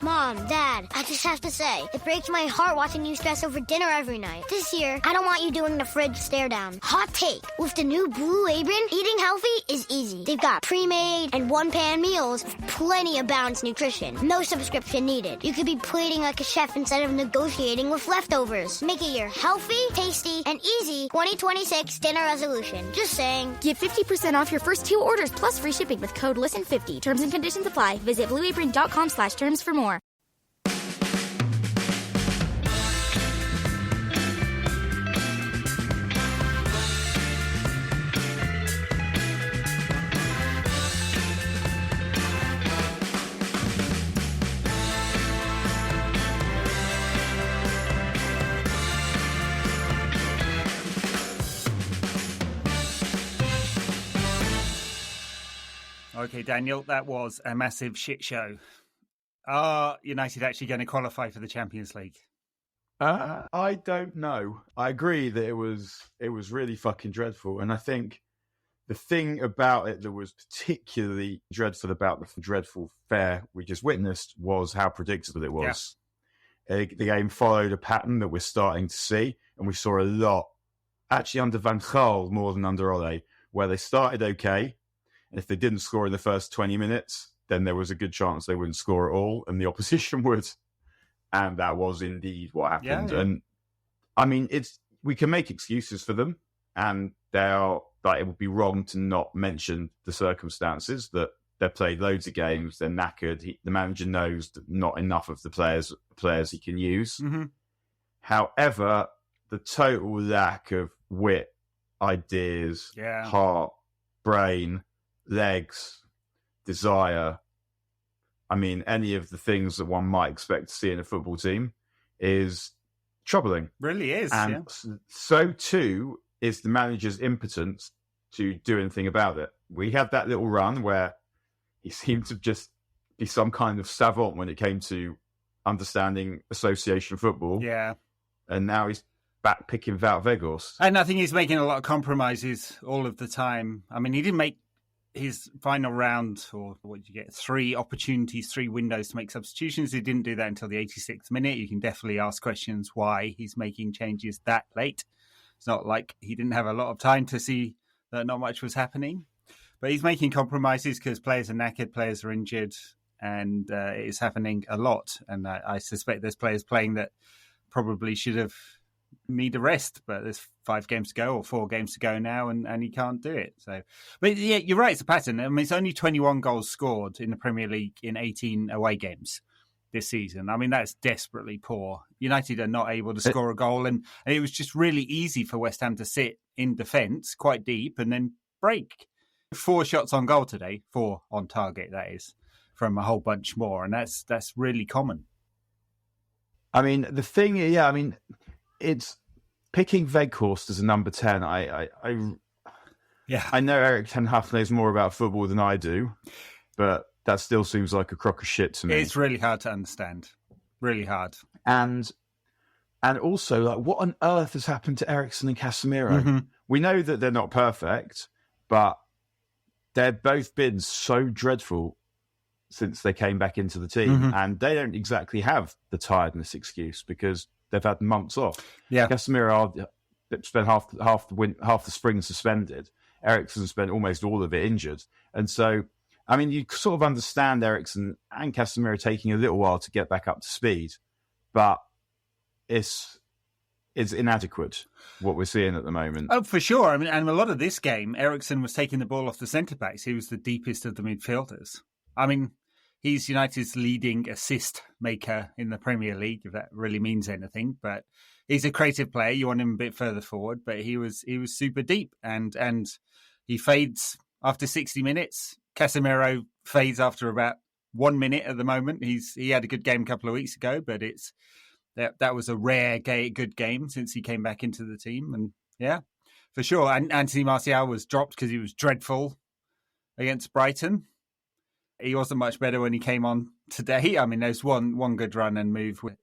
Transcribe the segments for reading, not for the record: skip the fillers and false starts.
Mom, Dad, I just have to say, it breaks my heart watching you stress over dinner every night. This year, I don't want you doing the fridge stare down. Hot take. With the new Blue Apron, eating healthy is easy. They've got pre-made and one-pan meals with plenty of balanced nutrition. No subscription needed. You could be plating like a chef instead of negotiating with leftovers. Make it your healthy, tasty, and easy 2026 dinner resolution. Just saying. Get 50% off your first 2 orders plus free shipping with code LISTEN50. Terms and conditions apply. Visit blueapron.com/terms for more. Okay, Daniel, that was a massive shit show. Are United actually going to qualify for the Champions League? I don't know. I agree that it was really fucking dreadful. And I think the thing about it that was particularly dreadful about the dreadful fare we just witnessed was how predictable it was. Yeah. The game followed a pattern that we're starting to see, and we saw a lot, actually under Van Gaal more than under Ole, where they started okay, and if they didn't score in the first 20 minutes, then there was a good chance they wouldn't score at all, and the opposition would. And that was indeed what happened. Yeah. And I mean, we can make excuses for them, and it would be wrong to not mention the circumstances that they played loads of games, they're knackered. The manager knows that not enough of the players he can use. Mm-hmm. However, the total lack of wit, ideas, heart, brain, legs, desire, I mean, any of the things that one might expect to see in a football team is troubling. Really is. And so too is the manager's impotence to do anything about it. We had that little run where he seemed to just be some kind of savant when it came to understanding association football. Yeah. And now he's back picking Wout Weghorst. And I think he's making a lot of compromises all of the time. I mean, he didn't make his final round, or what did you get? 3 opportunities, 3 windows to make substitutions. He didn't do that until the 86th minute. You can definitely ask questions why he's making changes that late. It's not like he didn't have a lot of time to see that not much was happening. But he's making compromises because players are knackered, players are injured, and it is happening a lot. And I suspect there's players playing that probably should have need a rest, but there's 5 games to go or 4 games to go now, and he can't do it. So, but yeah, you're right, it's a pattern. I mean, it's only 21 goals scored in the Premier League in 18 away games this season. I mean, that's desperately poor. United are not able to score a goal, and it was just really easy for West Ham to sit in defence quite deep and then break. 4 shots on goal today, 4 on target, that is, from a whole bunch more, and that's really common. I mean, the thing, it's picking Weghorst as a number 10. I know Eric Ten Hag knows more about football than I do, but that still seems like a crock of shit to me. It's really hard to understand. Really hard. And also, like, what on earth has happened to Eriksen and Casemiro? Mm-hmm. We know that they're not perfect, but they've both been so dreadful since they came back into the team, mm-hmm. and they don't exactly have the tiredness excuse because they've had months off. Yeah, Casemiro spent half the spring suspended. Eriksen spent almost all of it injured, and so I mean, you sort of understand Eriksen and Casemiro taking a little while to get back up to speed, but it's inadequate what we're seeing at the moment. Oh, for sure. I mean, and a lot of this game, Eriksen was taking the ball off the centre backs. He was the deepest of the midfielders. I mean, he's United's leading assist maker in the Premier League, if that really means anything. But he's a creative player. You want him a bit further forward, but he was super deep, and he fades after 60 minutes. Casemiro fades after about 1 minute at the moment. He had a good game a couple of weeks ago, but that was a rare good game since he came back into the team. And yeah, for sure. And Anthony Martial was dropped because he was dreadful against Brighton. He wasn't much better when he came on today. I mean, there's one good run and move with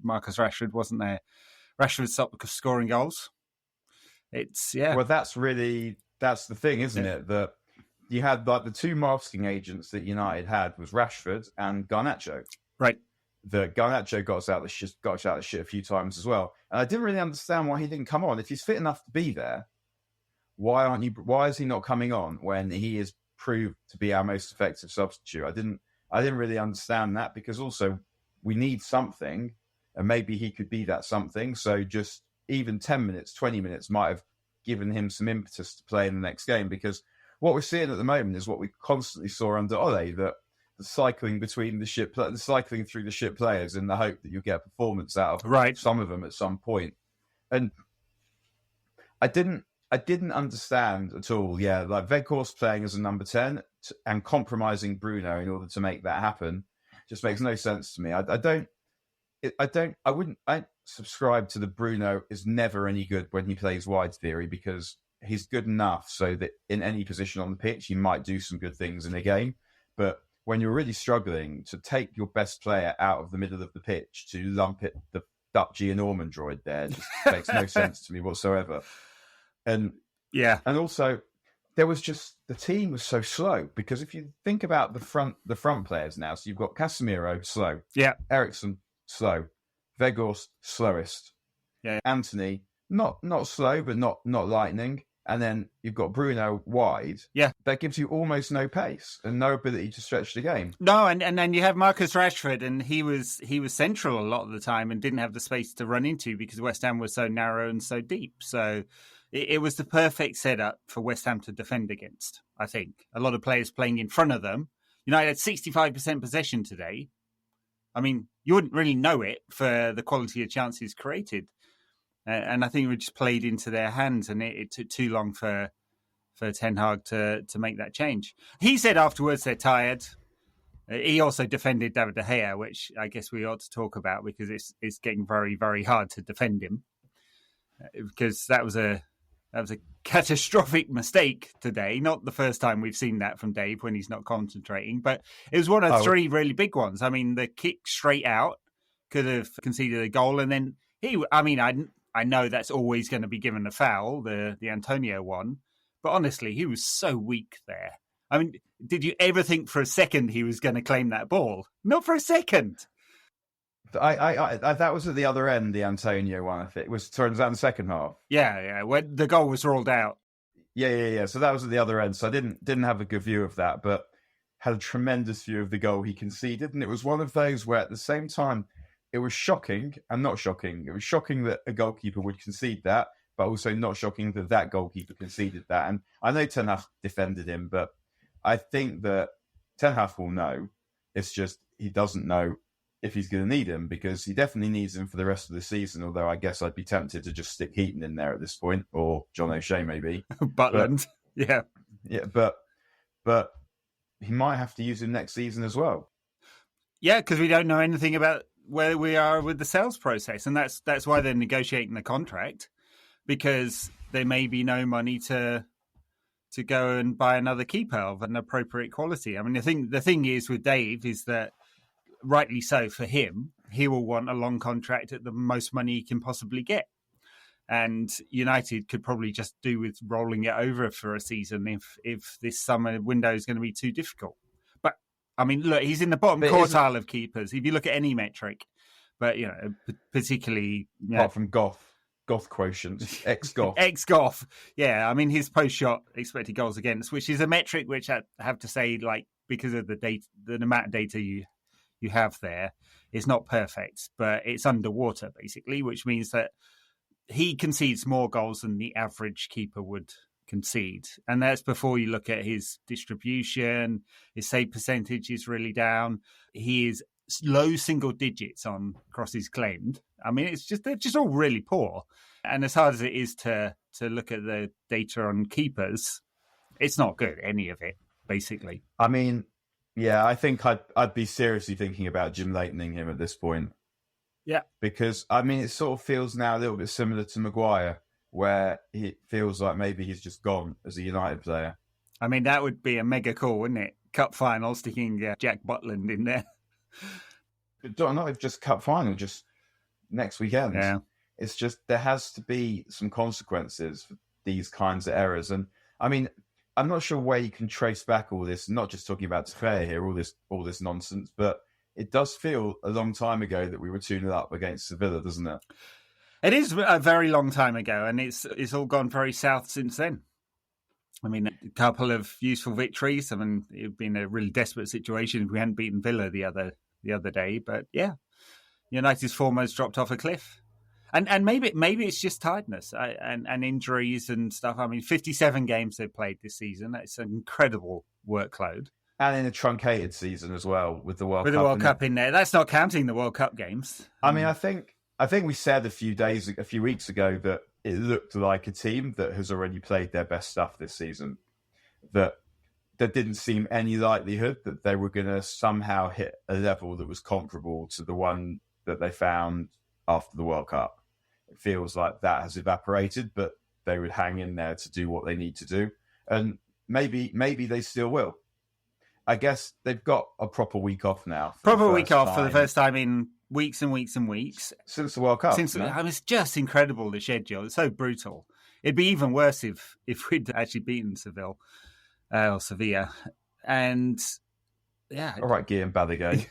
Marcus Rashford, wasn't there? Rashford stopped scoring goals. Well, that's the thing, isn't it? That you had like the 2 masking agents that United had was Rashford and Garnacho. Right. The Garnacho got us out of the shit a few times as well. And I didn't really understand why he didn't come on. If he's fit enough to be there, why is he not coming on when he is proved to be our most effective substitute? I didn't really understand that, because also we need something, and maybe he could be that something. So just even 10 minutes, 20 minutes might have given him some impetus to play in the next game, because what we're seeing at the moment is what we constantly saw under Ole, that the cycling through the ship players in the hope that you get a performance out of some of them at some point. And I didn't understand at all. Yeah, like Weghorst playing as a number 10 and compromising Bruno in order to make that happen just makes no sense to me. I wouldn't subscribe to the Bruno is never any good when he plays wide theory, because he's good enough so that in any position on the pitch he might do some good things in a game. But when you're really struggling, to take your best player out of the middle of the pitch to lump it the Dutch Ian Ormond droid there just makes no sense to me whatsoever. And also there was just, the team was so slow, because if you think about the front players now, so you've got Casemiro slow, Eriksen slow, Weghorst slowest, Anthony not slow but not lightning, and then you've got Bruno wide. Yeah, that gives you almost no pace and no ability to stretch the game. No, and then you have Marcus Rashford, and he was central a lot of the time and didn't have the space to run into because West Ham was so narrow and so deep. So it was the perfect setup for West Ham to defend against, I think. A lot of players playing in front of them. United had 65% possession today. I mean, you wouldn't really know it for the quality of chances created. And I think we just played into their hands, and it took too long for Ten Hag to make that change. He said afterwards they're tired. He also defended David De Gea, which I guess we ought to talk about, because it's getting very, very hard to defend him, because that was a catastrophic mistake today. Not the first time we've seen that from Dave when he's not concentrating, but it was one of three really big ones. I mean, the kick straight out could have conceded a goal, and then I know that's always going to be given a foul, the Antonio one, but honestly, he was so weak there. I mean, did you ever think for a second he was going to claim that ball? Not for a second. I that was at the other end, the Antonio one, I think. It was towards that in the second half. Yeah, when the goal was ruled out. Yeah. So that was at the other end. So I didn't have a good view of that, but had a tremendous view of the goal he conceded. And it was one of those where at the same time, it was shocking and not shocking. It was shocking that a goalkeeper would concede that, but also not shocking that that goalkeeper conceded that. And I know Ten Hag defended him, but I think that Ten Hag will know. It's just he doesn't know if he's going to need him, because he definitely needs him for the rest of the season, although I guess I'd be tempted to just stick Heaton in there at this point, or John O'Shea maybe. Butland, yeah. Yeah, but he might have to use him next season as well. Yeah, because we don't know anything about where we are with the sales process, and that's why they're negotiating the contract, because there may be no money to go and buy another keeper of an appropriate quality. I mean, the thing is with Dave is that, rightly so for him, he will want a long contract at the most money he can possibly get. And United could probably just do with rolling it over for a season if this summer window is going to be too difficult. But, I mean, look, he's in the bottom quartile of keepers, if you look at any metric. But, particularly... Apart from Goff quotient, ex-Goff. Ex-Goff, yeah. I mean, his post-shot expected goals against, which is a metric which I have to say, like, because of the data, the amount of data you have there, is not perfect, but it's underwater, basically, which means that he concedes more goals than the average keeper would concede. And that's before you look at his distribution. His save percentage is really down. He is low single digits on crosses claimed. I mean, they're just all really poor. And as hard as it is to look at the data on keepers, it's not good, any of it, basically. I mean, yeah, I think I'd be seriously thinking about Jim Leightoning him at this point. Yeah. Because, I mean, it sort of feels now a little bit similar to Maguire, where it feels like maybe he's just gone as a United player. I mean, that would be a mega call, wouldn't it? Cup final, sticking Jack Butland in there. But not just cup final, just next weekend. Yeah. It's just, there has to be some consequences for these kinds of errors. And, I mean, I'm not sure where you can trace back all this, not just talking about Tefea here, all this nonsense, but it does feel a long time ago that we were 2-0 up against Sevilla, doesn't it? It is a very long time ago, and it's all gone very south since then. I mean, a couple of useful victories. I mean, it would been a really desperate situation if we hadn't beaten Villa the other day. But yeah, United's form has dropped off a cliff. And maybe it's just tiredness and injuries and stuff. I mean, 57 games they've played this season. It's an incredible workload. And in a truncated season as well with the World Cup. With the World Cup in there. That's not counting the World Cup games. I mean, I think we said a few weeks ago that it looked like a team that has already played their best stuff this season. That there didn't seem any likelihood that they were going to somehow hit a level that was comparable to the one that they found after the World Cup. It feels like that has evaporated, but they would hang in there to do what they need to do. And maybe they still will. I guess they've got a proper week off now. Proper week off for the first time in weeks and weeks and weeks. Since the World Cup. I mean, it's just incredible, the schedule. It's so brutal. It'd be even worse if we'd actually beaten Seville or Sevilla. And yeah. All right, Guillaume Balaguer.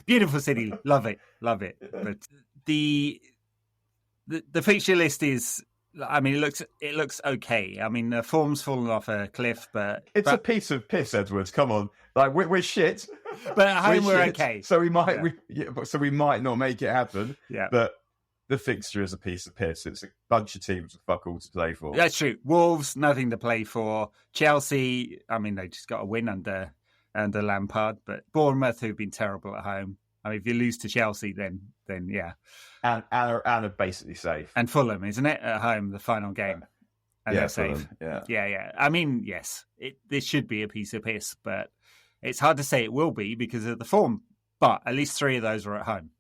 Beautiful city. Love it. But the fixture list is, I mean, it looks okay. I mean, the form's fallen off a cliff, but it's a piece of piss, Edwards. Come on, like we're shit, but at home we're okay. So we might not make it happen. Yeah, but the fixture is a piece of piss. It's a bunch of teams with fuck all to play for. That's true. Wolves, nothing to play for. Chelsea, I mean, they just got a win under Lampard, but Bournemouth, who've been terrible at home. I mean, if you lose to Chelsea, then yeah. And are basically safe. And Fulham, isn't it, at home, the final game? And they're safe. Yeah. I mean, yes, this should be a piece of piss, but it's hard to say it will be because of the form. But at least 3 of those are at home.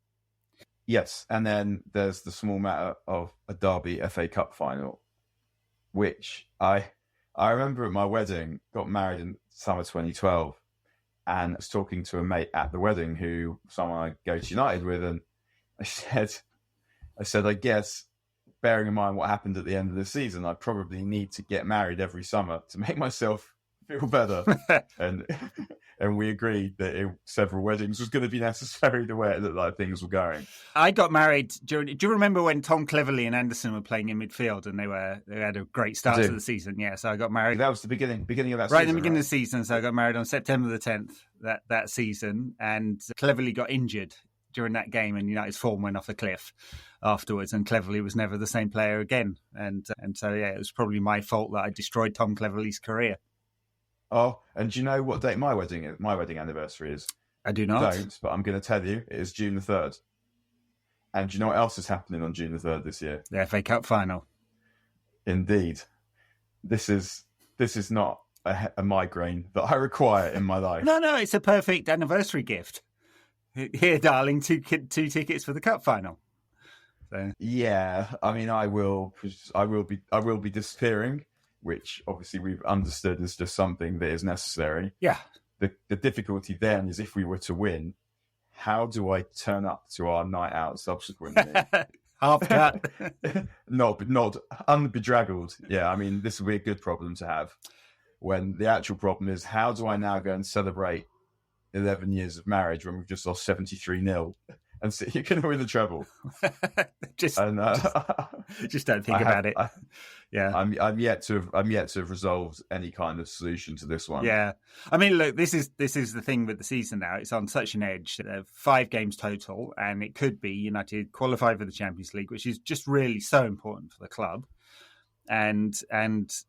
Yes, and then there's the small matter of a Derby FA Cup final, which I remember at my wedding, got married in summer 2012, and I was talking to a mate at the wedding who someone I go to United with, and I said, I guess, bearing in mind what happened at the end of the season, I probably need to get married every summer to make myself feel better. and we agreed that several weddings was going to be necessary the way it looked like things were going. I got married do you remember when Tom Cleverley and Anderson were playing in midfield and they had a great start to the season? Yeah, so I got married. That was the beginning of that season. Right at the beginning of the season, so I got married on September the 10th that season, and Cleverley got injured during that game, and United's form went off a cliff afterwards, and Cleverley was never the same player again. And so, yeah, it was probably my fault that I destroyed Tom Cleverley's career. Oh, and do you know what date my wedding anniversary is? I do not. Don't, but I'm going to tell you, it is June the 3rd. And do you know what else is happening on June the 3rd this year? The FA Cup final. Indeed. This is not a migraine that I require in my life. No, it's a perfect anniversary gift. Here, darling, two tickets for the cup final. So. Yeah, I mean, I will be disappearing, which obviously we've understood is just something that is necessary. Yeah. The difficulty then is if we were to win, how do I turn up to our night out subsequently? Half cut. not unbedraggled. Yeah, I mean, this would be a good problem to have. When the actual problem is, how do I now go and celebrate 11 years of marriage when we've just lost 73-0 and so you're going to win the treble? just don't think about it. Yeah, I'm yet to have resolved any kind of solution to this one. Yeah, I mean, look, this is the thing with the season now. It's on such an edge. 5 games total, and it could be United qualify for the Champions League, which is just really so important for the club, and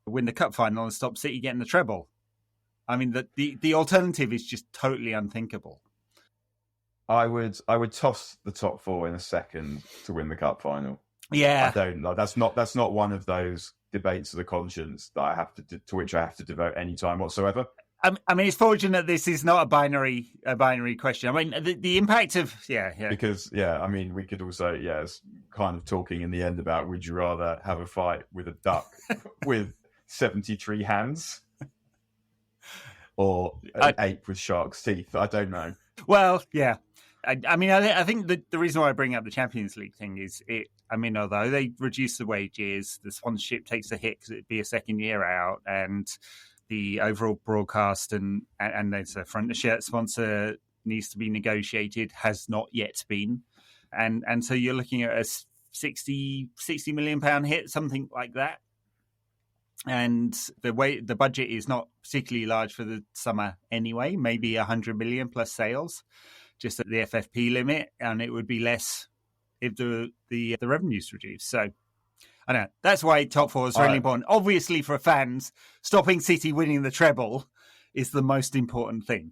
win the cup final and stop City getting the treble. I mean, the alternative is just totally unthinkable. I would toss the top 4 in a second to win the cup final. Yeah, I don't know. That's not one of those debates of the conscience that I have to which I have to devote any time whatsoever. I mean, it's fortunate this is not a binary question. I mean, the impact of because I mean, we could also it's kind of talking in the end about would you rather have a fight with a duck with 73 hands or an ape with shark's teeth? I don't know. Well, yeah. I mean, I think the reason why I bring up the Champions League thing is I mean, although they reduce the wages, the sponsorship takes a hit because it'd be a second year out, and the overall broadcast and there's a front of shirt sponsor needs to be negotiated, has not yet been. And so you're looking at a 60 million pound hit, something like that. And the budget is not particularly large for the summer anyway, maybe 100 million plus sales, just at the FFP limit, and it would be less if the revenue's reduced. So I know that's why top four is really important. Obviously, for fans, stopping City winning the treble is the most important thing,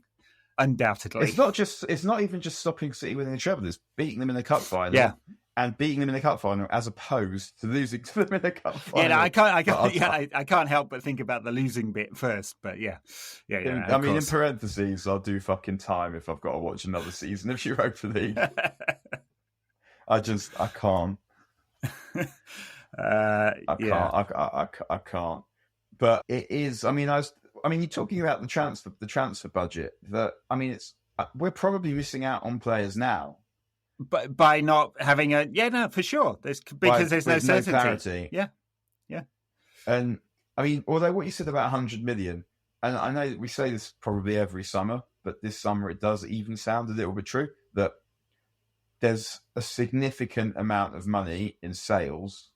undoubtedly. It's not even just stopping City winning the treble; it's beating them in the cup final. Yeah. And beating them in the cup final, as opposed to losing to them in the cup final. Yeah, no, I can't help but think about the losing bit first. But yeah. I mean, in parentheses, I'll do fucking time if I've got to watch another season of Europa League. I can't. I can't. But it is. I mean, you're talking about the transfer budget. We're probably missing out on players now. But by not having for sure. There's no certainty. Clarity. Yeah. And I mean, although what you said about 100 million, and I know that we say this probably every summer, but this summer it does even sound a little bit true, that there's a significant amount of money in sales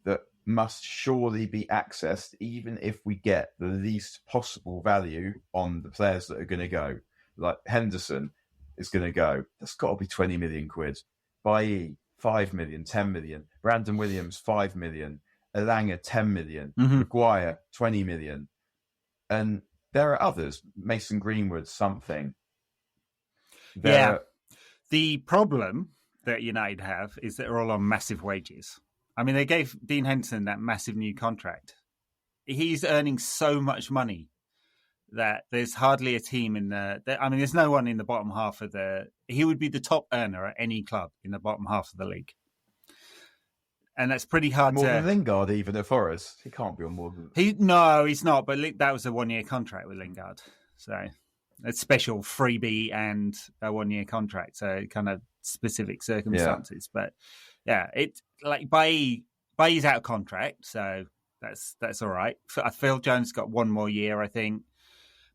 that must surely be accessed, even if we get the least possible value on the players that are going to go. Like Henderson is going to go. That's got to be 20 million quid. Bailly, 5 million, 10 million. Brandon Williams, 5 million. Elanga, 10 million. Maguire, 20 million. And there are others. Mason Greenwood, something. The problem that United have is that they're all on massive wages. I mean, they gave Dean Henderson that massive new contract. He's earning so much money that there's hardly a team there's no one in the bottom half of he would be the top earner at any club in the bottom half of the league. And that's pretty hard more than Lingard, even at Forest. He can't be on more than... No, he's not, but that was a 1-year contract with Lingard. So it's special freebie and a 1-year contract. So kind of specific circumstances. Yeah. But yeah, it's like Bailly's out of contract. So that's all right. Phil Jones got 1 more year, I think.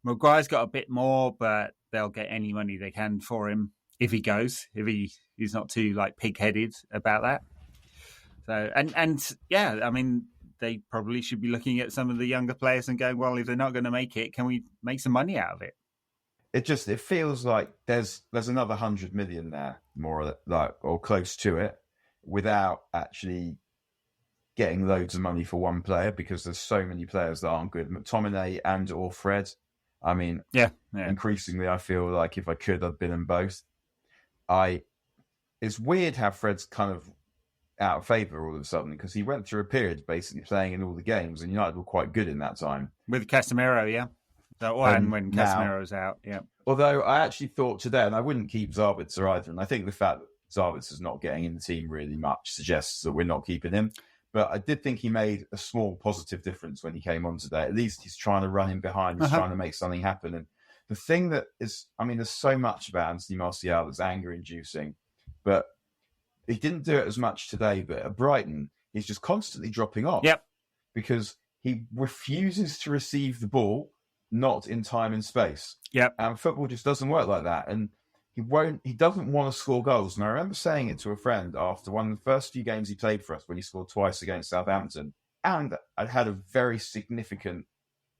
Maguire's got a bit more, but they'll get any money they can for him if he goes, if he's not too pig-headed about that. So I mean, they probably should be looking at some of the younger players and going, well, if they're not going to make it, can we make some money out of it? It feels like there's another 100 million there, more or close to it, without actually getting loads of money for one player, because there's so many players that aren't good. McTominay and or Fred. I mean, increasingly, I feel like if I could, I'd been them both. It's weird how Fred's kind of out of favour all of a sudden, because he went through a period basically playing in all the games, and United were quite good in that time. With Casemiro, yeah. And when Casemiro's out, yeah. Although I actually thought today, and I wouldn't keep Zabitzer either, and I think the fact that Zabitzer's not getting in the team really much suggests that we're not keeping him. But I did think he made a small positive difference when he came on today. At least he's trying to run him behind. He's trying to make something happen. And the thing that is, I mean, there's so much about Anthony Martial that's anger-inducing. But he didn't do it as much today. But at Brighton, he's just constantly dropping off. Yep. Because he refuses to receive the ball, not in time and space. Yep. And football just doesn't work like that. And he doesn't want to score goals. And I remember saying it to a friend after one of the first few games he played for us, when he scored twice against Southampton. And I'd had a very significant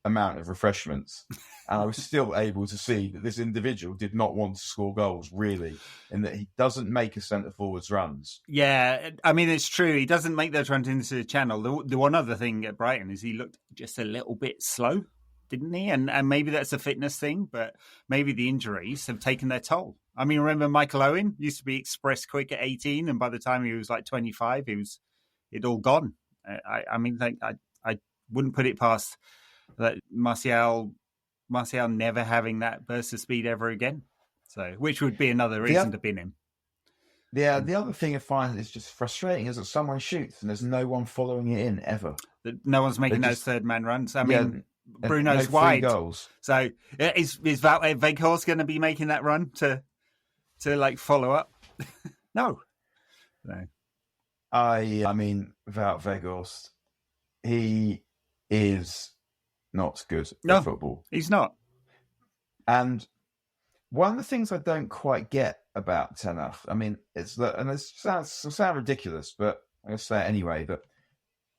amount of refreshments. And I was still able to see that this individual did not want to score goals, really, and that he doesn't make his centre-forwards runs. Yeah, I mean, it's true. He doesn't make those runs into the channel. The one other thing at Brighton is he looked just a little bit slow, didn't he? And maybe that's a fitness thing, but maybe the injuries have taken their toll. I mean, remember Michael Owen used to be express quick at 18, and by the time he was 25, it'd all gone. I mean, I wouldn't put it past that Martial never having that burst of speed ever again. So, which would be another reason to bin him. Yeah, the other thing I find is just frustrating is that someone shoots and there's no one following it in ever. No one's making those third-man runs. I mean, Bruno's wide. Goals. So is Weghorst going to be making that run to follow up? No. I mean, without Weghorst, he is not good at football. He's not. And one of the things I don't quite get about Tenach, I mean, it's that, and it sounds ridiculous, but I'm going to say it anyway, that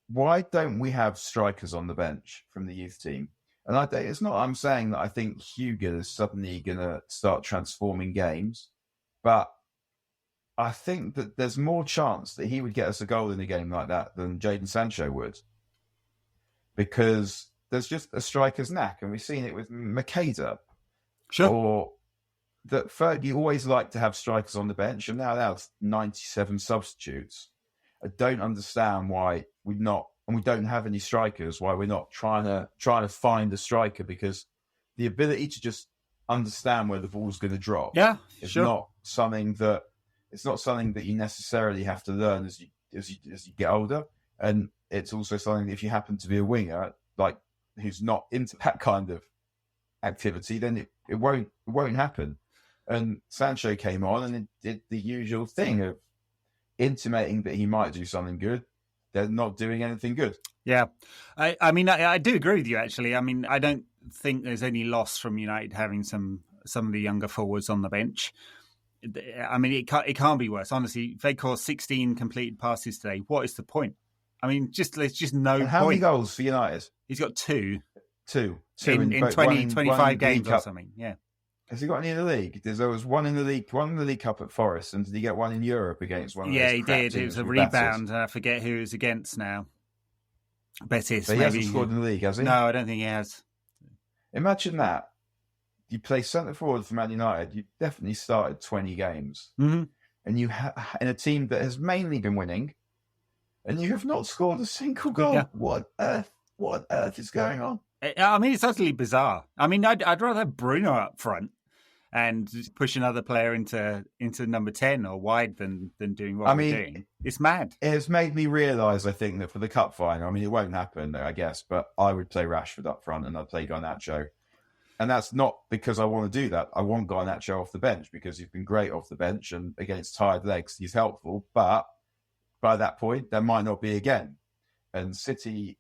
why don't we have strikers on the bench from the youth team? And it's not, I'm saying that I think Hugo is suddenly going to start transforming games, but I think that there's more chance that he would get us a goal in a game like that than Jadon Sancho would. Because there's just a striker's knack, and we've seen it with Makeda. Sure. Or that Fergie always liked to have strikers on the bench, and now that's 97 substitutes. I don't understand why we don't have any strikers, why we're not trying to find a striker, because the ability to just understand where the ball's going to drop is not something that you necessarily have to learn as you get older. And it's also something that if you happen to be a winger, like who's not into that kind of activity, then it won't happen. And Sancho came on and it did the usual thing of intimating that he might do something good. They're not doing anything good. Yeah. I mean, I do agree with you, actually. I mean, I don't think there's any loss from United having some of the younger forwards on the bench. I mean, it can't be worse. Honestly, Vekor's 16 completed passes today. What is the point? I mean, there's just no and point. How many goals for United? He's got two. Two in 25 games or something. Yeah. Has he got any in the league? There was one in the league cup at Forest, and did he get one in Europe against one of those? Yeah, he did. It was a rebound. I forget who it was against now. Betis. But he hasn't scored in the league, has he? No, I don't think he has. Imagine that. You play centre forward for Man United. You definitely started 20 games, and you in a team that has mainly been winning, and you have not scored a single goal. Yeah. What on earth is going on? I mean, it's utterly bizarre. I mean, I'd rather have Bruno up front and push another player into number 10 or wide than doing what we're doing. It's mad. It has made me realise, I think, that for the cup final, I mean, it won't happen, I guess, but I would play Rashford up front and I'd play Garnacho. And that's not because I want to do that. I want Garnacho off the bench because he's been great off the bench, and against tired legs, he's helpful. But by that point, there might not be again. And City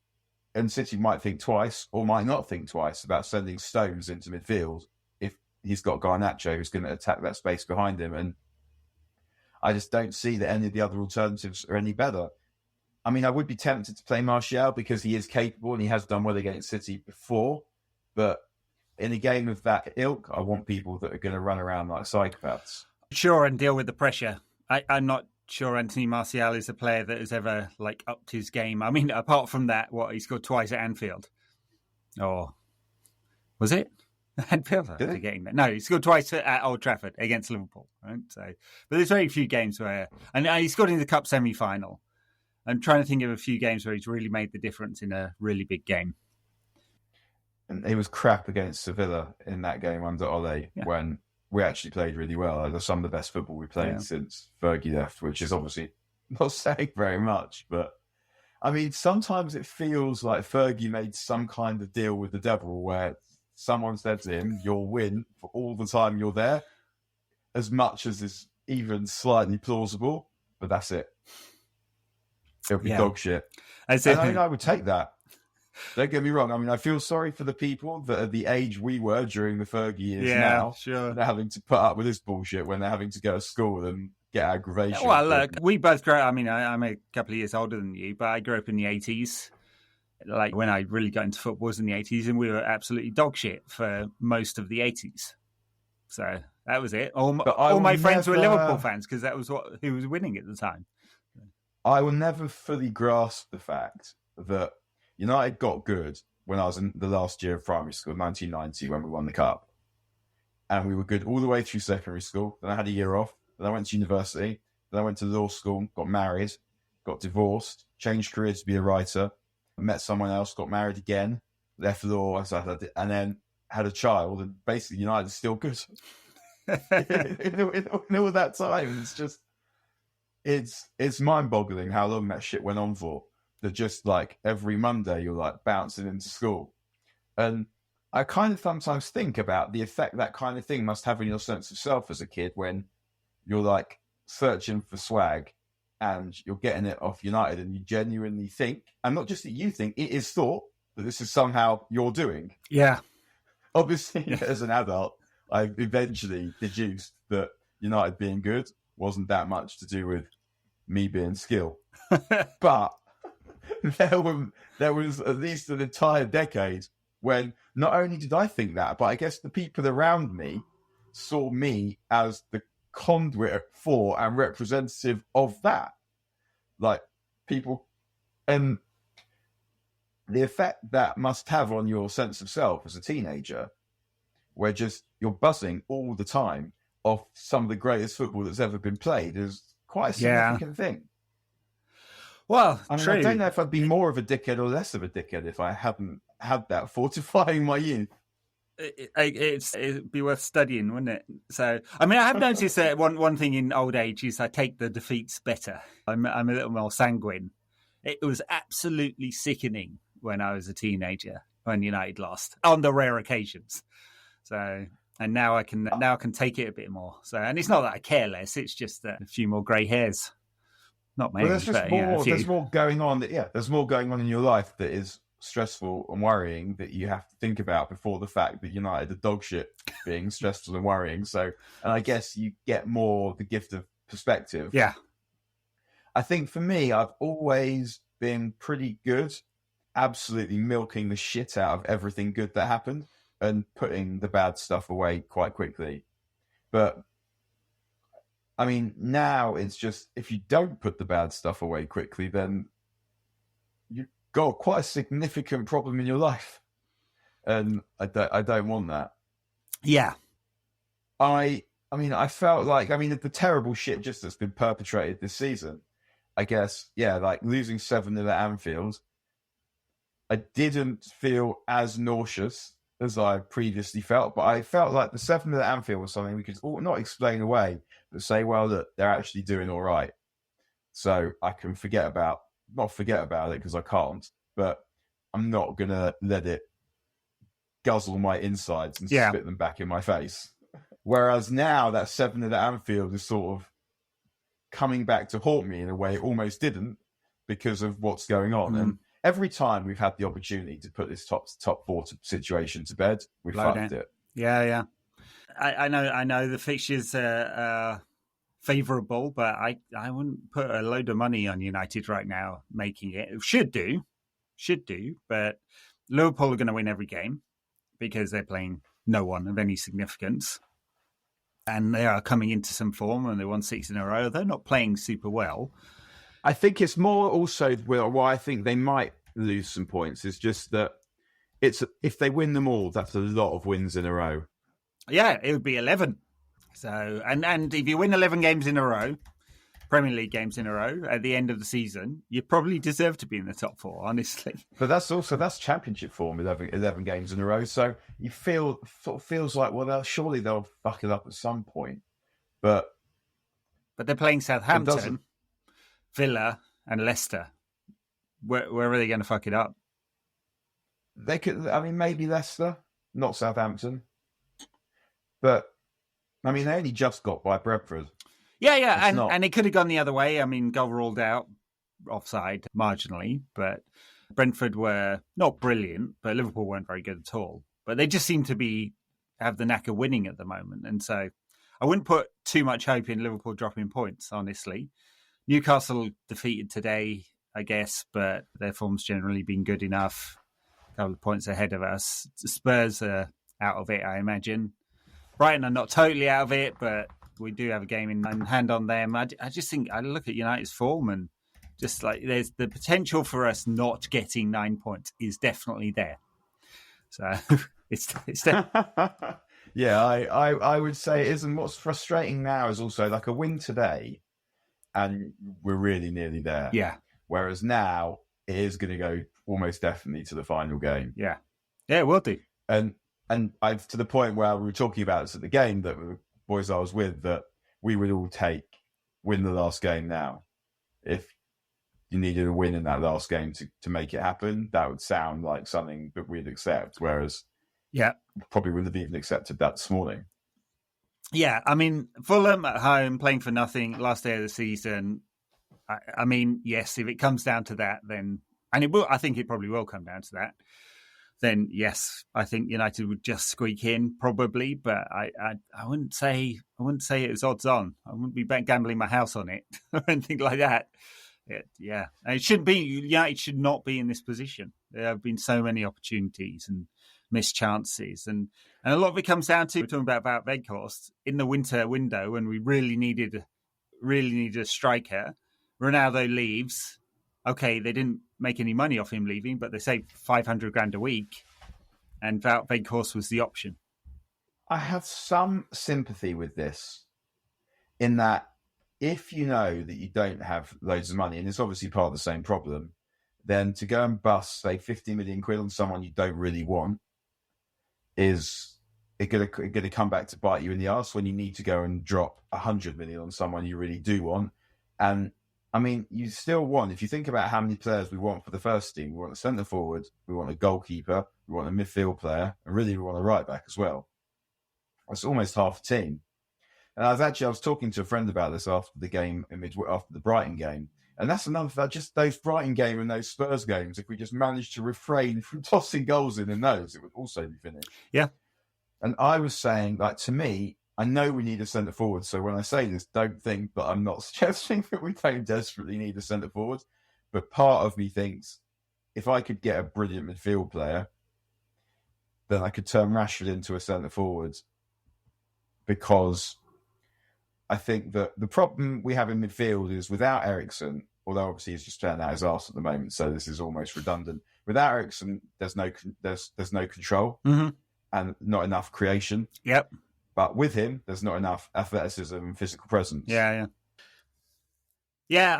might think twice or might not think twice about sending Stones into midfield if he's got Garnacho who's going to attack that space behind him. And I just don't see that any of the other alternatives are any better. I mean, I would be tempted to play Martial because he is capable and he has done well against City before. But in a game of that ilk, I want people that are going to run around like psychopaths. Sure, and deal with the pressure. I'm not sure Anthony Martial is a player that has ever upped his game. I mean, apart from that, he scored twice at Anfield. Or was it? Anfield? I'm forgetting that. No, he scored twice at Old Trafford against Liverpool. Right? So, but there's very few games where... And he scored in the Cup semi-final. I'm trying to think of a few games where he's really made the difference in a really big game. And he was crap against Sevilla in that game under Ole when we actually played really well. It was some of the best football we played since Fergie left, which is obviously not saying very much. But, I mean, sometimes it feels like Fergie made some kind of deal with the devil where someone said to him, you'll win for all the time you're there, as much as is even slightly plausible, but that's it. It'll be dog shit. I would take that. Don't get me wrong. I mean, I feel sorry for the people that are the age we were during the Fergie years now. Sure. They're having to put up with this bullshit when they're having to go to school and get aggravation. Well, look, we both grew up. I mean, I'm a couple of years older than you, but I grew up in the 80s. Like, when I really got into football was in the 80s, and we were absolutely dog shit for most of the 80s. So that was it. All my friends were Liverpool fans because that was who was winning at the time. I will never fully grasp the fact that United got good when I was in the last year of primary school, 1990, when we won the Cup. And we were good all the way through secondary school. Then I had a year off. Then I went to university. Then I went to law school, got married, got divorced, changed career to be a writer, met someone else, got married again, left law, and then had a child. And basically United is still good. in all that time, it's just, it's mind-boggling how long that shit went on for. That just every Monday you're bouncing into school. And I kind of sometimes think about the effect that kind of thing must have on your sense of self as a kid when you're searching for swag and you're getting it off United and you genuinely think, and not just that you think, it is thought that this is somehow you're doing. Yeah. Obviously, as an adult, I eventually deduced that United being good wasn't that much to do with me being skilled. But there was at least an entire decade when not only did I think that, but I guess the people around me saw me as the conduit for and representative of that. Like, people, and the effect that must have on your sense of self as a teenager, where just you're buzzing all the time off some of the greatest football that's ever been played, is quite a significant thing. Well, I mean, true. I don't know if I'd be more of a dickhead or less of a dickhead if I hadn't had that fortifying my youth. It'd be worth studying, wouldn't it? So, I mean, I have noticed that one thing in old age is I take the defeats better. I'm a little more sanguine. It was absolutely sickening when I was a teenager when United lost on the rare occasions. So, and now I can take it a bit more. So, and it's not that I care less; it's just that a few more grey hairs. Not many, there's just but more. There's more going on. There's more going on in your life that is stressful and worrying that you have to think about before the fact that United are dog shit being stressful and worrying. So, and I guess you get more the gift of perspective. Yeah. I think for me, I've always been pretty good, absolutely milking the shit out of everything good that happened and putting the bad stuff away quite quickly. But I mean, now it's just, if you don't put the bad stuff away quickly, then you've got quite a significant problem in your life. And I don't want that. Yeah. I mean, I felt like, the terrible shit just that's been perpetrated this season, I guess, like losing 7-0 at Anfield, I didn't feel as nauseous as I previously felt, but I felt like the 7-0 at Anfield was something we could not explain away, but say, well, look, they're actually doing all right. So I can not forget about it because I can't, but I'm not going to let it guzzle my insides and spit them back in my face. Whereas now that 7-0 at Anfield is sort of coming back to haunt me in a way it almost didn't because of what's going on. And every time we've had the opportunity to put this top four situation to bed, we fucked it. Yeah. I know the fixtures are favourable, but I wouldn't put a load of money on United right now making it. Should do, but Liverpool are going to win every game because they're playing no one of any significance. And they are coming into some form and they won 6 in a row. They're not playing super well. I think it's more also why I think they might lose some points is just that if they win them all, that's a lot of wins in a row. Yeah, it would be 11. So, and if you win 11 games in a row, Premier League games in a row at the end of the season, you probably deserve to be in the top 4, honestly. But that's championship form, 11 games in a row. So you feels like, well, surely they'll fuck it up at some point. But they're playing Southampton, Villa, and Leicester. Where are they going to fuck it up? They could. Maybe Leicester, not Southampton. But they only just got by Brentford. Yeah, and it could have gone the other way. Goal ruled out, offside marginally, but Brentford were not brilliant, but Liverpool weren't very good at all. But they just seem to have the knack of winning at the moment, and so I wouldn't put too much hope in Liverpool dropping points, honestly. Newcastle defeated today, I guess, but their form's generally been good enough. A couple of points ahead of us. Spurs are out of it, I imagine. Brighton are not totally out of it, but we do have a game in hand on them. I just think I look at United's form and just like there's the potential for us not getting 9 points is definitely there. So it's yeah, I would say it is. And what's frustrating now is also like a win today, and we're really nearly there. Yeah. Whereas now it is going to go almost definitely to the final game. Yeah, it will do. And I've to the point where we were talking about this at the game that the boys I was with, that we would all win the last game now. If you needed a win in that last game to make it happen, that would sound like something that we'd accept. Whereas, probably wouldn't have even accepted that this morning. Yeah, Fulham at home, playing for nothing, last day of the season. Yes, if it comes down to that, then, and it will. I think it probably will come down to that. then yes, I think United would just squeak in probably, but I wouldn't say it was odds on. I wouldn't be gambling my house on it or anything like that. Yeah, and it shouldn't be. United should not be in this position. There have been so many opportunities and missed chances, and a lot of it comes down to, we're talking about Weghorst in the winter window when we really needed a striker. Ronaldo leaves. Okay, they didn't make any money off him leaving, but they saved 500 grand a week, and Weghorst was the option. I have some sympathy with this, in that if you know that you don't have loads of money, and it's obviously part of the same problem, then to go and bust, say, 50 million quid on someone you don't really want is going to come back to bite you in the arse when you need to go and drop 100 million on someone you really do want. And I mean, you still want, if you think about how many players we want for the first team, we want a centre forward, we want a goalkeeper, we want a midfield player, and really we want a right back as well. That's almost half a team. And I was talking to a friend about this after the game, after the Brighton game. And that's another, just those Brighton game and those Spurs games, if we just managed to refrain from tossing goals in those, it would also be finished. Yeah. And I was saying, like, to me, I know we need a centre forward. So when I say this, don't think that I'm not suggesting that we don't desperately need a centre forward. But part of me thinks, if I could get a brilliant midfield player, then I could turn Rashford into a centre forward. Because I think that the problem we have in midfield is, without Eriksen, although obviously he's just turned out his arse at the moment, so this is almost redundant. Without Eriksen, there's no control and not enough creation. Yep. But with him, there's not enough athleticism and physical presence. Yeah.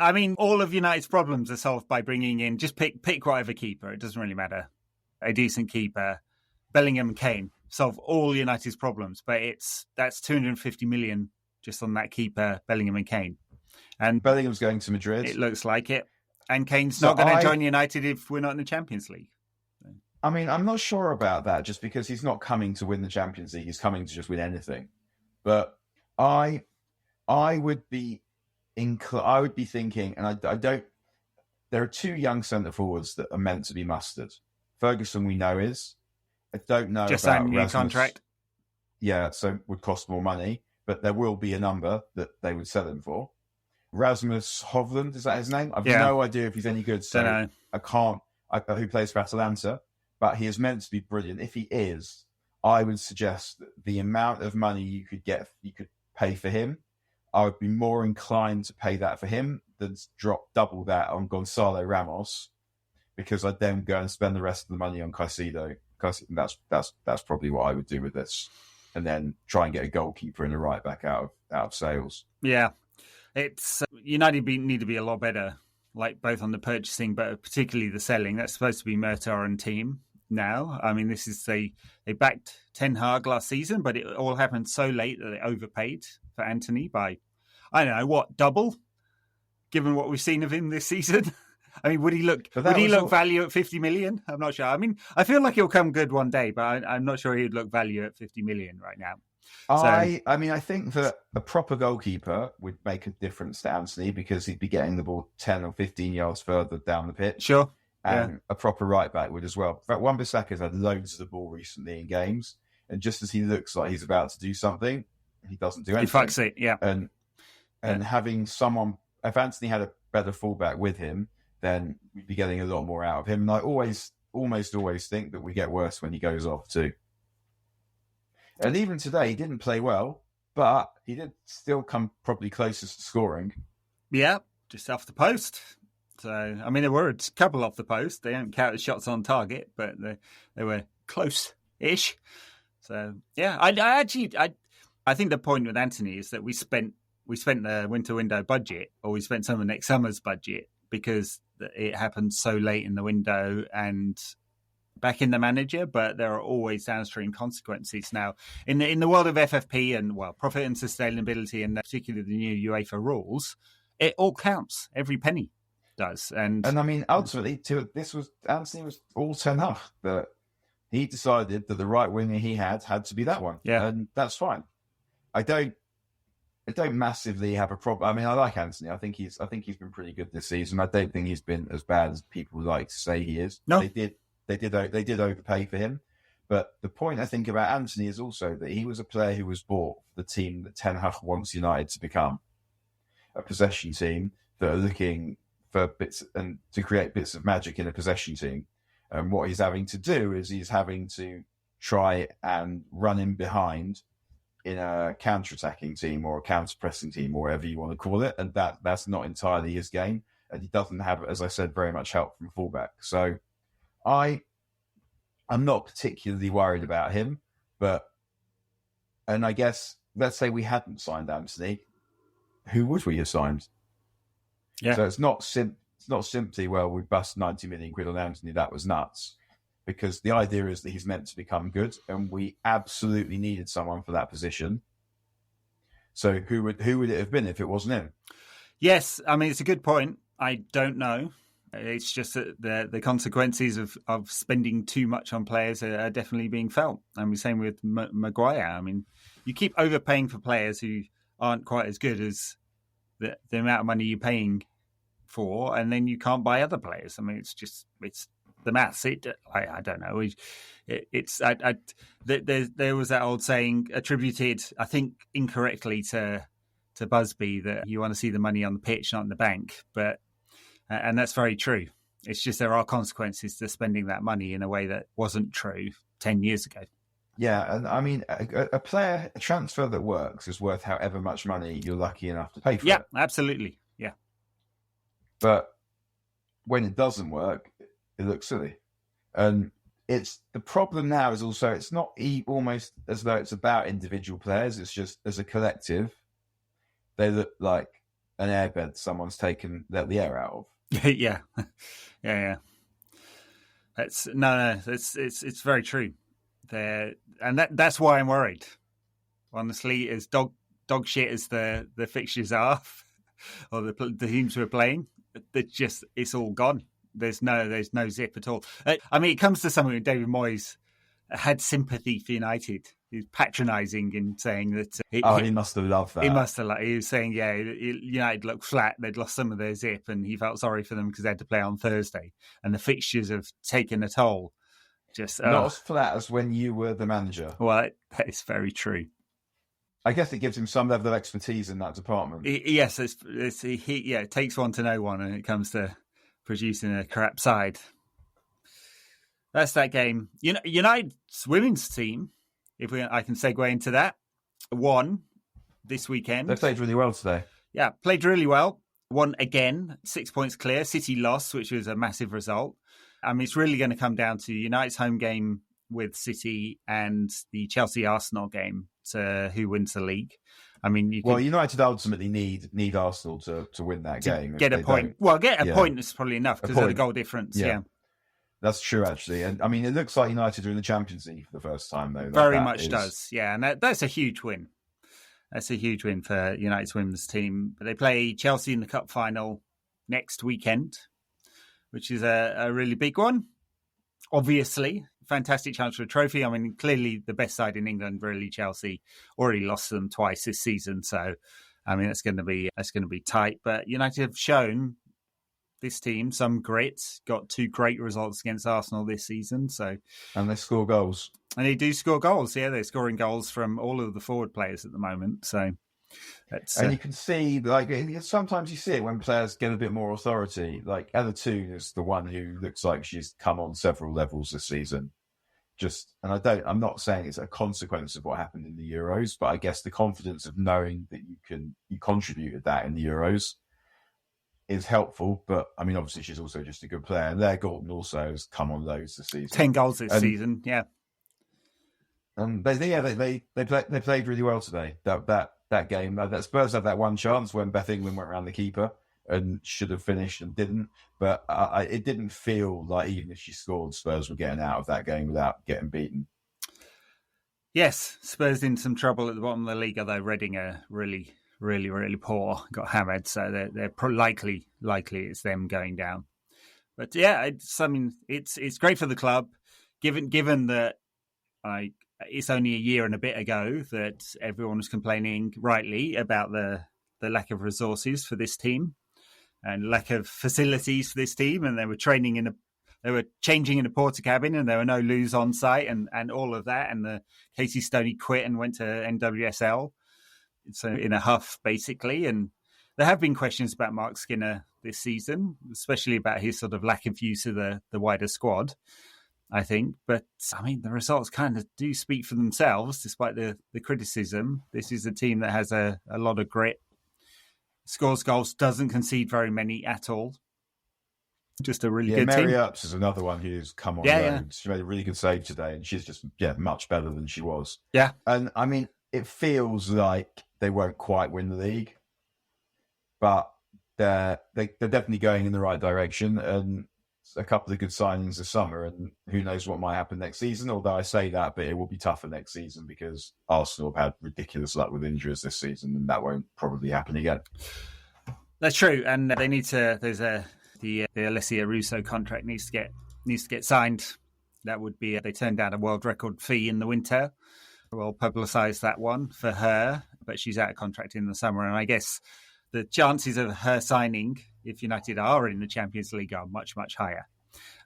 I mean, all of United's problems are solved by bringing in, just pick whatever keeper. It doesn't really matter. A decent keeper, Bellingham and Kane solve all United's problems. But that's 250 million just on that keeper, Bellingham and Kane. And Bellingham's going to Madrid. It looks like it. And Kane's not going to join United if we're not in the Champions League. I mean, I'm not sure about that, just because he's not coming to win the Champions League. He's coming to just win anything. But I would be thinking, and I don't. There are two young centre forwards that are meant to be mustered. Ferguson, we know is. I don't know just about signed a new contract. Yeah, so it would cost more money, but there will be a number that they would sell him for. Rasmus Hovland, is that his name? I've no idea if he's any good. So Dunno. I can't. Who plays for Atalanta? But he is meant to be brilliant. If he is, I would suggest that the amount of money you could pay for him, I would be more inclined to pay that for him than drop double that on Gonzalo Ramos, because I'd then go and spend the rest of the money on Caicedo. That's probably what I would do with this, and then try and get a goalkeeper and a right back out of sales. Yeah, it's United need to be a lot better, like both on the purchasing, but particularly the selling. That's supposed to be Murtaugh and team now. I mean, they backed Ten Hag last season, but it all happened so late that they overpaid for Anthony by, I don't know, what, double, given what we've seen of him this season. I mean, would he look value at 50 million? I'm not sure. I mean, I feel like he'll come good one day, but I'm not sure he'd look value at 50 million right now. I mean, I think that a proper goalkeeper would make a difference to Anthony, because he'd be getting the ball 10 or 15 yards further down the pitch. Sure. And a proper right back would as well. In fact, Wan-Bissaka's had loads of the ball recently in games, and just as he looks like he's about to do something, he doesn't do anything. He fucks it, yeah. And having someone, if Anthony had a better fullback with him, then we'd be getting a lot more out of him. And I almost always think that we get worse when he goes off too. And even today, he didn't play well, but he did still come probably closest to scoring. Yeah, just off the post. So, I mean, there were a couple off the post. They don't count the shots on target, but they were close-ish. So, yeah, I think the point with Anthony is that we spent the winter window budget, or we spent some of next summer's budget, because it happened so late in the window and back in the manager, but there are always downstream consequences now in the world of FFP and, well, profit and sustainability, and particularly the new UEFA rules. It all counts, every penny does. And I mean, ultimately, Anthony was all 10 up, that he decided that the right winger he had to be that one. Yeah, and that's fine. I don't massively have a problem. I mean, I like Anthony. I think he's been pretty good this season. I don't think he's been as bad as people like to say he is. No, they did overpay for him. But the point I think about Anthony is also that he was a player who was bought for the team that Ten Hag wants United to become, a possession team that are looking for bits and to create bits of magic in a possession team. And what he's having to do is he's having to try and run in behind in a counter-attacking team or a counter-pressing team, or whatever you want to call it. And that's not entirely his game. And he doesn't have, as I said, very much help from fullback. So I'm not particularly worried about him. And I guess, let's say we hadn't signed Anthony, who would we have signed? Yeah. So it's not simply, well, we bust 90 million quid on Anthony, that was nuts. Because the idea is that he's meant to become good, and we absolutely needed someone for that position. So who would it have been if it wasn't him? Yes, I mean, it's a good point. I don't know. It's just that the consequences of spending too much on players are definitely being felt. And the same with Maguire. I mean, you keep overpaying for players who aren't quite as good as the amount of money you're paying for, and then you can't buy other players. I mean, it's the maths. I don't know. There was that old saying attributed, I think, incorrectly to Busby, that you want to see the money on the pitch, not in the bank. And that's very true. It's just there are consequences to spending that money in a way that wasn't true 10 years ago. Yeah, and I mean, a transfer that works is worth however much money you're lucky enough to pay for it. Yeah, absolutely. Yeah. But when it doesn't work, it looks silly. And it's the problem now is also, it's not almost as though it's about individual players. It's just, as a collective, they look like an airbed someone's let the air out of. Yeah. It's very true. That's why I'm worried. Honestly, as dog shit as the fixtures are, or the teams we're playing, it's all gone. There's no zip at all. I mean, it comes to something when David Moyes had sympathy for United. He's patronising in saying that. He must have loved that. He was saying, yeah, United looked flat. They'd lost some of their zip, and he felt sorry for them because they had to play on Thursday, and the fixtures have taken a toll. Just not as flat as when you were the manager. Well, that is very true. I guess it gives him some level of expertise in that department. Yes, it takes one to know one, and it comes to producing a crap side. That's that game. United's women's team, I can segue into that, won this weekend. They played really well today. Yeah, played really well. Won again, 6 points clear. City lost, which was a massive result. I mean, it's really going to come down to United's home game with City and the Chelsea-Arsenal game to who wins the league. I mean, United ultimately need Arsenal to win that game. Get a point. Get a point is probably enough because of the goal difference. Yeah. That's true, actually. And I mean, it looks like United are in the Champions League for the first time, though. Very much does. Yeah, and that's a huge win. That's a huge win for United's women's team. But they play Chelsea in the cup final next weekend, which is a really big one. Obviously, fantastic chance for a trophy. I mean, clearly the best side in England, really, Chelsea. Already lost them twice this season. So, I mean, that's going to be tight. But United have shown this team some grit, got 2 great results against Arsenal this season. And they score goals. And they do score goals. Yeah, they're scoring goals from all of the forward players at the moment. So and you can see, like, sometimes you see it when players get a bit more authority. Like Ella Toone is the one who looks like she's come on several levels this season. I'm not saying it's a consequence of what happened in the Euros, but I guess the confidence of knowing that you contributed that in the Euros is helpful. But I mean, obviously she's also just a good player. And Leah Gorton also has come on loads this season. 10 goals this season, yeah. And they played really well today. That game, that Spurs had that one chance when Beth England went around the keeper and should have finished and didn't. But it didn't feel like even if she scored, Spurs were getting out of that game without getting beaten. Yes, Spurs in some trouble at the bottom of the league, although Reading are really, really, really poor. Got hammered, so they're likely it's them going down. But yeah, it's great for the club, given that it's only a year and a bit ago that everyone was complaining rightly about the lack of resources for this team and lack of facilities for this team, and they were training in a They were changing in the porter cabin and there were no loos on site and all of that. And the Casey Stoney quit and went to NWSL. So in a huff, basically. And there have been questions about Mark Skinner this season, especially about his sort of lack of use of the wider squad, I think. But, I mean, the results kind of do speak for themselves, despite the criticism. This is a team that has a lot of grit, scores goals, doesn't concede very many at all. Just a really good Mary team. Earps is another one who's come on loan. She made a really good save today, and she's just much better than she was. Yeah. And, I mean, it feels like they won't quite win the league, but they're definitely going in the right direction, and a couple of good signings this summer, and who knows what might happen next season. Although I say that, but it will be tougher next season because Arsenal have had ridiculous luck with injuries this season, and that won't probably happen again. That's true, and they need to. There's the Alessia Russo contract needs to get signed. That would be they turned down a world record fee in the winter. We'll publicise that one for her, but she's out of contract in the summer, and I guess the chances of her signing, if United are in the Champions League, are much, much higher,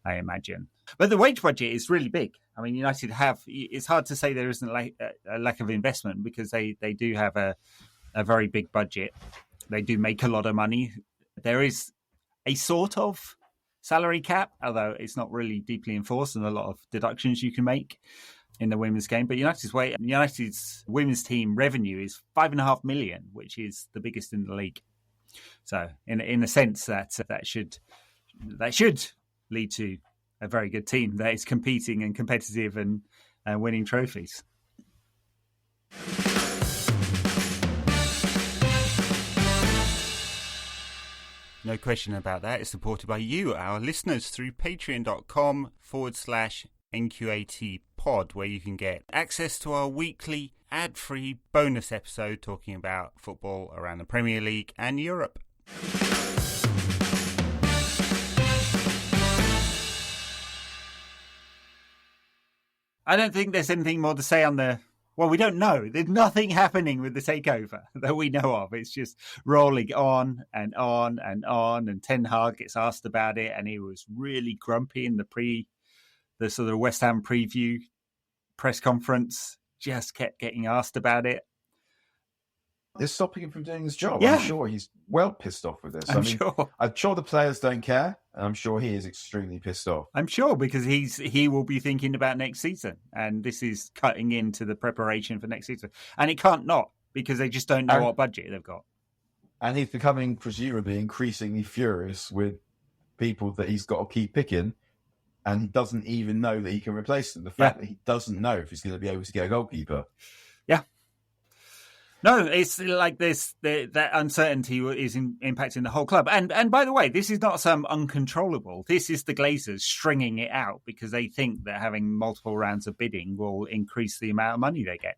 I imagine. But the wage budget is really big. I mean, United it's hard to say there isn't a lack of investment because they do have a very big budget. They do make a lot of money. There is a sort of salary cap, although it's not really deeply enforced and a lot of deductions you can make in the women's game. But United's women's team revenue is $5.5 million, which is the biggest in the league. So in a sense that should lead to a very good team that is competing and competitive and winning trophies. No question about that. It's supported by you, our listeners, through patreon.com/NQAT pod, where you can get access to our weekly ad-free bonus episode talking about football around the Premier League and Europe. I don't think there's anything more to say on well, we don't know. There's nothing happening with the takeover that we know of. It's just rolling on and on and on. And Ten Hag gets asked about it, and he was really grumpy in the sort of West Ham preview press conference. Just kept getting asked about it. It's stopping him from doing his job. Yeah. I'm sure he's well pissed off with this. I'm sure the players don't care, and I'm sure he is extremely pissed off. I'm sure, because he will be thinking about next season, and this is cutting into the preparation for next season. And it can't not, because they just don't know what budget they've got. And he's becoming presumably increasingly furious with people that he's got to keep picking, and he doesn't even know that he can replace them. The fact that he doesn't know if he's going to be able to get a goalkeeper. Yeah. No, it's like this. That uncertainty is impacting the whole club. And by the way, this is not some uncontrollable. This is the Glazers stringing it out because they think that having multiple rounds of bidding will increase the amount of money they get.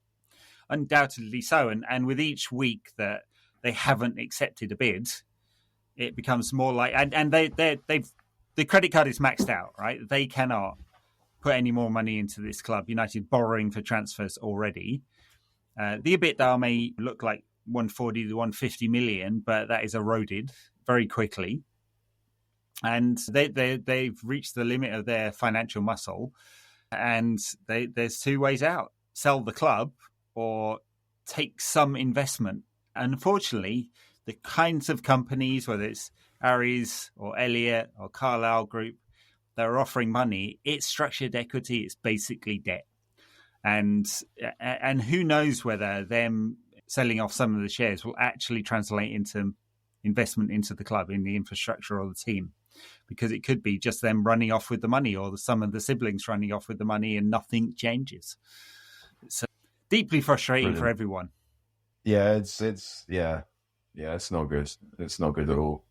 Undoubtedly so. And with each week that they haven't accepted a bid, it becomes more like. And the credit card is maxed out, right? They cannot put any more money into this club. United borrowing for transfers already. The EBITDA may look like 140 to 150 million, but that is eroded very quickly. And they've reached the limit of their financial muscle. And there's two ways out. Sell the club or take some investment. And unfortunately, the kinds of companies, whether it's Aries or Elliott or Carlyle Group, that are offering money, it's structured equity, it's basically debt. And who knows whether them selling off some of the shares will actually translate into investment into the club, in the infrastructure or the team, because it could be just them running off with the money, or some of the siblings running off with the money, and nothing changes. It's deeply frustrating for everyone. Yeah, it's not good. It's not good at all.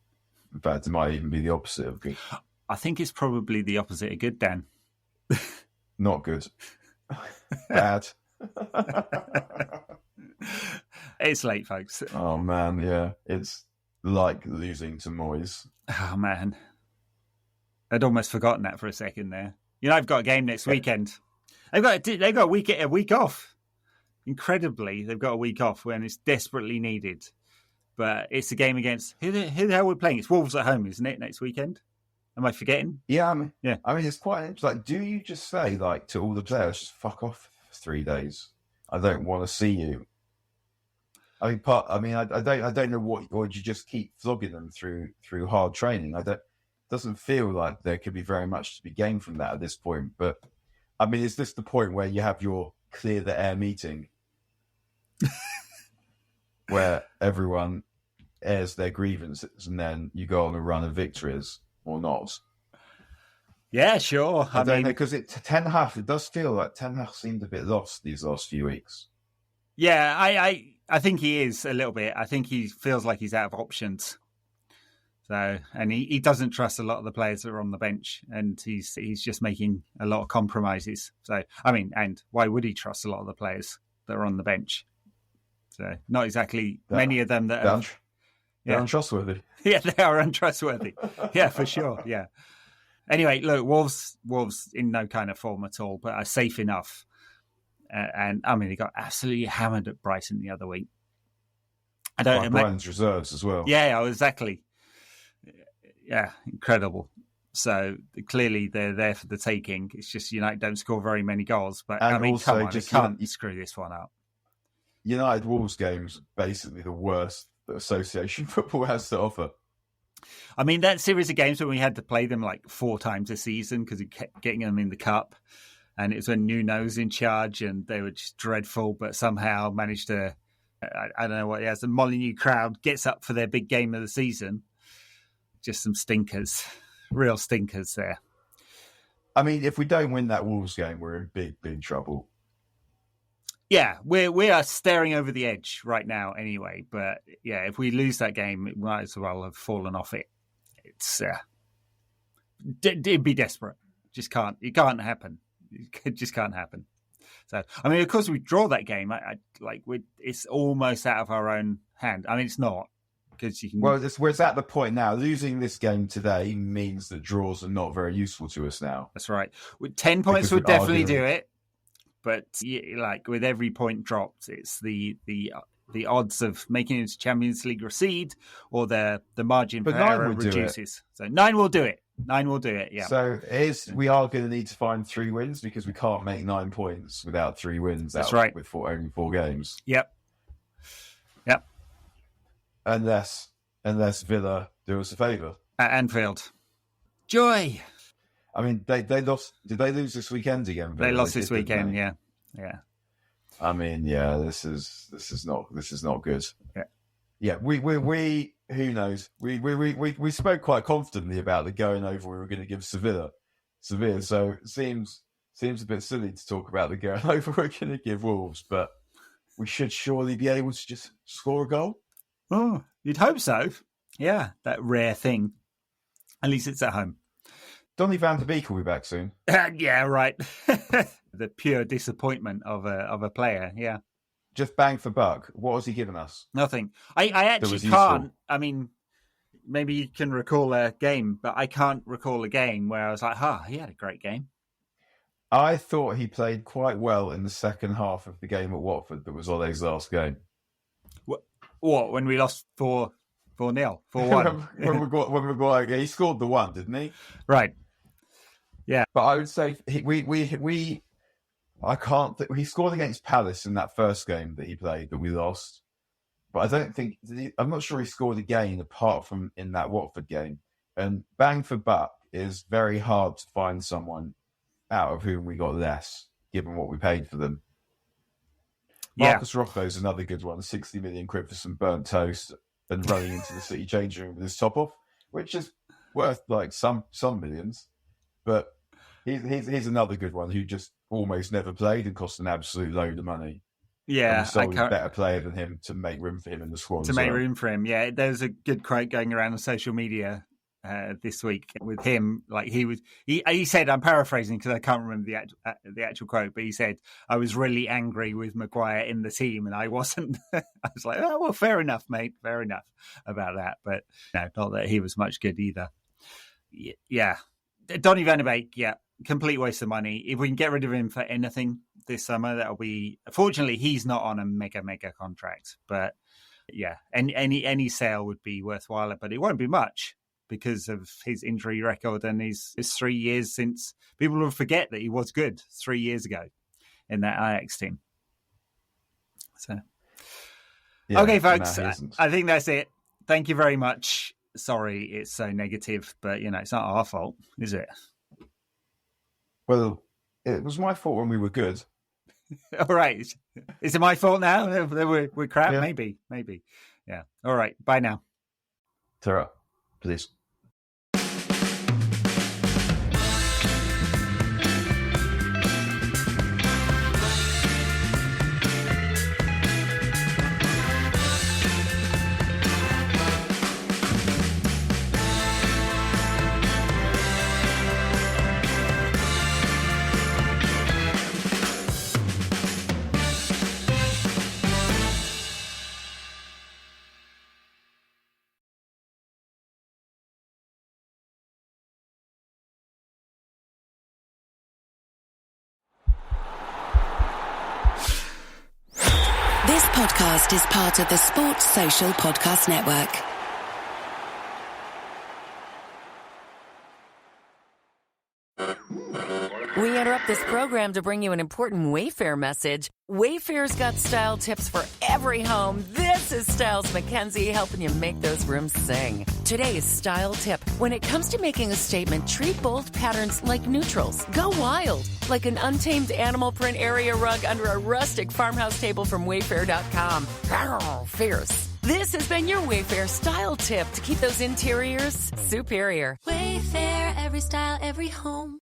In fact, it might even be the opposite of good. I think it's probably the opposite of good, Dan. Not good. Bad. It's late, folks. Oh man, yeah. It's like losing to Moyes. Oh man. I'd almost forgotten that for a second there. I've got a game next weekend. They've got a week off. Incredibly, they've got a week off when it's desperately needed. But it's a game against who the hell we're playing? It's Wolves at home, isn't it, next weekend? Am I forgetting? Yeah, Yeah. I mean, it's quite interesting. Like, do you just say like to all the players, just fuck off for 3 days? I don't want to see you. I mean, I don't know what, or do you just keep flogging them through hard training? Doesn't feel like there could be very much to be gained from that at this point. But I mean, is this the point where you have your clear the air meeting, where everyone airs their grievances and then you go on a run of victories or not? Yeah, sure. I don't know, because Ten Hag, it does feel like Ten Hag seemed a bit lost these last few weeks. Yeah, I think he is a little bit. I think he feels like he's out of options. So, and he doesn't trust a lot of the players that are on the bench, and he's just making a lot of compromises. So, I mean, and why would he trust a lot of the players that are on the bench? So, not exactly many of them that are they're untrustworthy. Yeah, they are untrustworthy. Yeah, for sure. Yeah. Anyway, look, Wolves in no kind of form at all, but are safe enough. And I mean, they got absolutely hammered at Brighton the other week. Brighton's reserves as well. Yeah, exactly. Yeah, incredible. So clearly they're there for the taking. It's just United don't score very many goals, but and I mean, also come on, just they can't screw this one up. United Wolves games basically the worst that association football has to offer. I mean, that series of games when we had to play them like 4 times a season because we kept getting them in the cup, and it was when Nuno's in charge and they were just dreadful, but somehow managed to, I don't know what it is, the Molineux crowd gets up for their big game of the season. Just some stinkers, real stinkers there. I mean, if we don't win that Wolves game, we're in big, big trouble. Yeah, we are staring over the edge right now anyway. But yeah, if we lose that game, it might as well have fallen off it. It's it'd be desperate. It can't happen. It just can't happen. So, I mean, of course, we draw that game. It's almost out of our own hand. I mean, it's not. You can... Well, we're at the point now. Losing this game today means that draws are not very useful to us now. That's right. With 10 points would definitely do it, but like with every point dropped, it's the odds of making it to Champions League recede, or the margin for error reduces. So 9 will do it. 9 will do it. Yeah. So we are going to need to find 3 wins because we can't make 9 points without 3 wins. That's right. With only 4 games. Yep. Unless Villa do us a favour. At Anfield. Joy. I mean, they lost. Did they lose this weekend again? Villa? They lost this weekend, yeah. I mean, yeah, this is not good. Yeah. We who knows? We spoke quite confidently about the going over we were going to give Sevilla. So it seems a bit silly to talk about the going over we're going to give Wolves, but we should surely be able to just score a goal. Oh, you'd hope so. Yeah, that rare thing. At least it's at home. Donny van de Beek will be back soon. Yeah, right. The pure disappointment of a player, yeah. Just bang for buck. What has he given us? Nothing. I actually can't. I mean, maybe you can recall a game, but I can't recall a game where I was like, he had a great game. I thought he played quite well in the second half of the game at Watford that was Ole's last game. What, when we lost 4-0? 4-1? when Maguire, he scored the 1, didn't he? Right. Yeah. But I would say he scored against Palace in that first game that he played that we lost. But I'm not sure he scored again apart from in that Watford game. And bang for buck is very hard to find someone out of whom we got less, given what we paid for them. Marcus Rocco's another good one. 60 million quid for some burnt toast and running into the City changing room with his top off, which is worth like some millions. But he's another good one who just almost never played and cost an absolute load of money. Yeah, and sold a better player than him to make room for him in the squad. To make room for him, yeah. There's a good quote going around on social media this week with him. Like he said, I'm paraphrasing because I can't remember the actual quote, but he said, I was really angry with Maguire in the team and I wasn't. I was like, oh, well, fair enough, mate. Fair enough about that. But no, not that he was much good either. Yeah. Donny van de Beek, yeah, complete waste of money. If we can get rid of him for anything this summer, that'll be. Fortunately, he's not on a mega contract, but yeah, any sale would be worthwhile, but it won't be much because of his injury record and his 3 years since. People will forget that he was good 3 years ago in that Ajax team. So, Yeah, okay, folks, no, he isn't. I think that's it. Thank you very much. Sorry it's so negative, but, it's not our fault, is it? Well, it was my fault when we were good. All right. Is it my fault now that we're crap? Yeah. Maybe. Yeah. All right. Bye now. Tara, please. This podcast is part of the Sports Social Podcast Network. We interrupt this program to bring you an important Wayfair message. Wayfair's got style tips for every home. This is Styles Mackenzie helping you make those rooms sing. Today's style tip. When it comes to making a statement, treat bold patterns like neutrals. Go wild, like an untamed animal print area rug under a rustic farmhouse table from Wayfair.com. Arr, fierce. This has been your Wayfair style tip to keep those interiors superior. Wayfair, every style, every home.